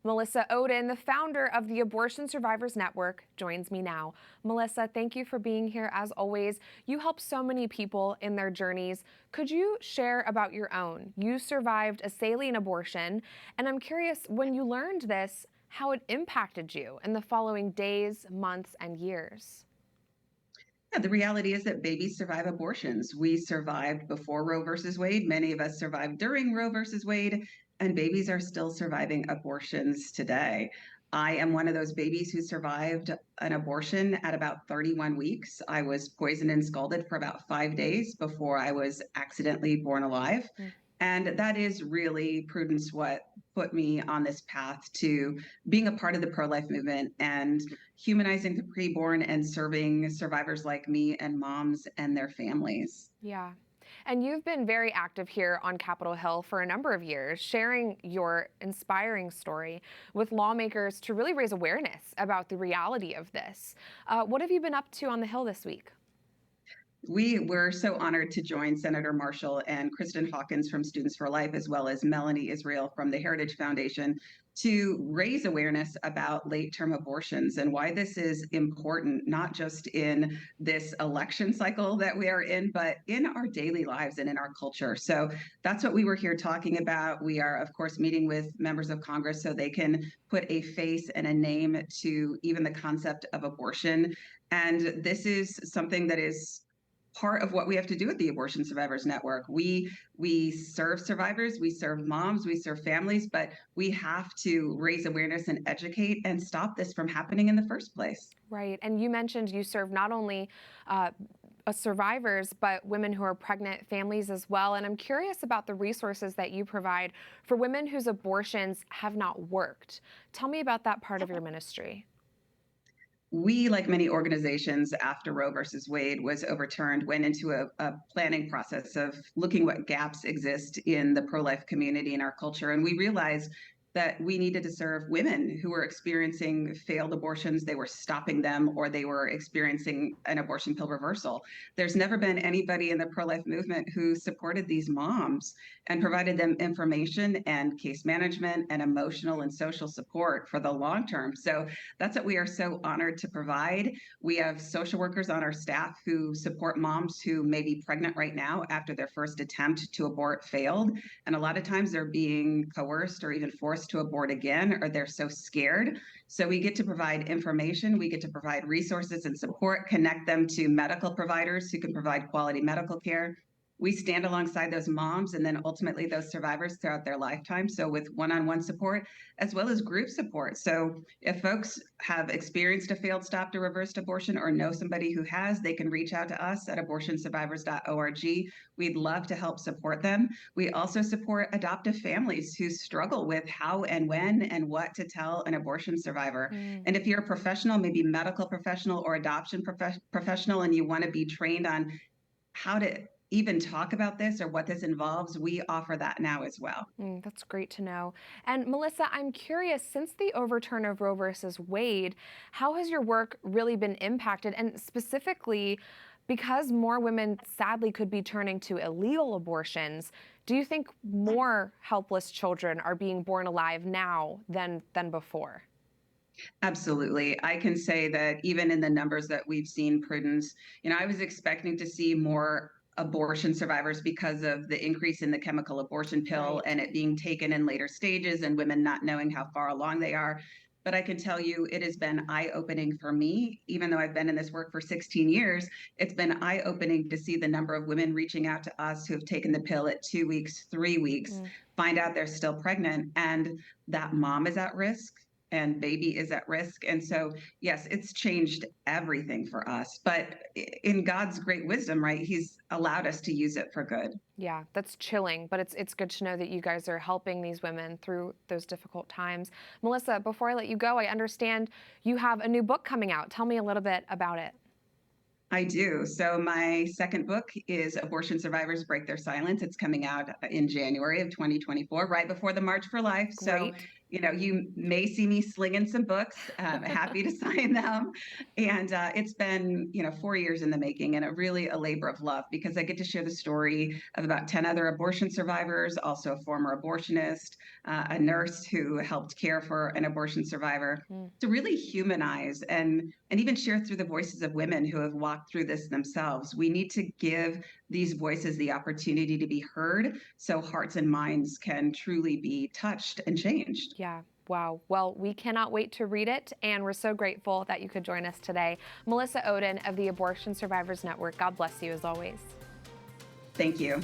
Melissa Ohden, the founder of the Abortion Survivors Network, joins me now. Melissa, thank you for being here as always. You help so many people in their journeys. Could you share about your own? You survived a saline abortion, and I'm curious, when you learned this, how it impacted you in the following days, months, and years. Yeah, the reality is that babies survive abortions. We survived before Roe versus Wade. Many of us survived during Roe versus Wade, and babies are still surviving abortions today. I am one of those babies who survived an abortion at about 31 weeks. I was poisoned and scalded for about 5 days before I was accidentally born alive. Mm. And that is really, Prudence, what put me on this path to being a part of the pro-life movement and humanizing the preborn and serving survivors like me and moms and their families. Yeah. And you've been very active here on Capitol Hill for a number of years, sharing your inspiring story with lawmakers to really raise awareness about the reality of this. What have you been up to on the Hill this week? We were so honored to join Senator Marshall and Kristen Hawkins from Students for Life, as well as Melanie Israel from the Heritage Foundation, to raise awareness about late-term abortions and why this is important, not just in this election cycle that we are in, but in our daily lives and in our culture. So that's what we were here talking about. We are, of course, meeting with members of Congress so they can put a face and a name to even the concept of abortion. And this is something that is part of what we have to do at the Abortion Survivors Network. We serve survivors, we serve moms, we serve families, but we have to raise awareness and educate and stop this from happening in the first place. Right. And you mentioned you serve not only survivors, but women who are pregnant, families as well. And I'm curious about the resources that you provide for women whose abortions have not worked. Tell me about that part of your ministry. We, like many organizations after Roe versus Wade was overturned, went into a planning process of looking what gaps exist in the pro-life community and our culture. And we realized that we needed to serve women who were experiencing failed abortions. They were stopping them, or they were experiencing an abortion pill reversal. There's never been anybody in the pro-life movement who supported these moms and provided them information and case management and emotional and social support for the long term. So that's what we are so honored to provide. We have social workers on our staff who support moms who may be pregnant right now after their first attempt to abort failed. And a lot of times they're being coerced or even forced to abort again, or they're so scared. So we get to provide information, we get to provide resources and support, connect them to medical providers who can provide quality medical care. We stand alongside those moms and then ultimately those survivors throughout their lifetime. So with one-on-one support, as well as group support. So if folks have experienced a failed stopped or reversed abortion or know somebody who has, they can reach out to us at abortionsurvivors.org. We'd love to help support them. We also support adoptive families who struggle with how and when and what to tell an abortion survivor. And if you're a professional, maybe medical professional or adoption professional, and you want to be trained on how to even talk about this or what this involves, we offer that now as well. That's great to know. And Melissa, I'm curious, since the overturn of Roe versus Wade, how has your work really been impacted? And specifically, because more women sadly could be turning to illegal abortions, do you think more helpless children are being born alive now than before? Absolutely. I can say that even in the numbers that we've seen, Prudence, I was expecting to see more abortion survivors because of the increase in the chemical abortion pill Right. and it being taken in later stages and women not knowing how far along they are. But I can tell you it has been eye-opening for me, even though I've been in this work for 16 years, it's been eye-opening to see the number of women reaching out to us who have taken the pill at 2 weeks, 3 weeks, find out they're still pregnant, and that mom is at risk and baby is at risk. And so, yes, it's changed everything for us. But in God's great wisdom, right, he's allowed us to use it for good. Yeah, that's chilling, but it's good to know that you guys are helping these women through those difficult times. Melissa, before I let you go, I understand you have a new book coming out. Tell me a little bit about it. I do. So my second book is Abortion Survivors Break Their Silence. It's coming out in January of 2024, right before the March for Life. So Great. You may see me slinging some books. Happy to sign them. And it's been, 4 years in the making, and really a labor of love because I get to share the story of about 10 other abortion survivors, also a former abortionist, a nurse who helped care for an abortion survivor, to really humanize and even share through the voices of women who have walked through this themselves. We need to give these voices the opportunity to be heard so hearts and minds can truly be touched and changed. Yeah. Wow. Well, we cannot wait to read it, and we're so grateful that you could join us today. Melissa Ohden of the Abortion Survivors Network, God bless you as always. Thank you.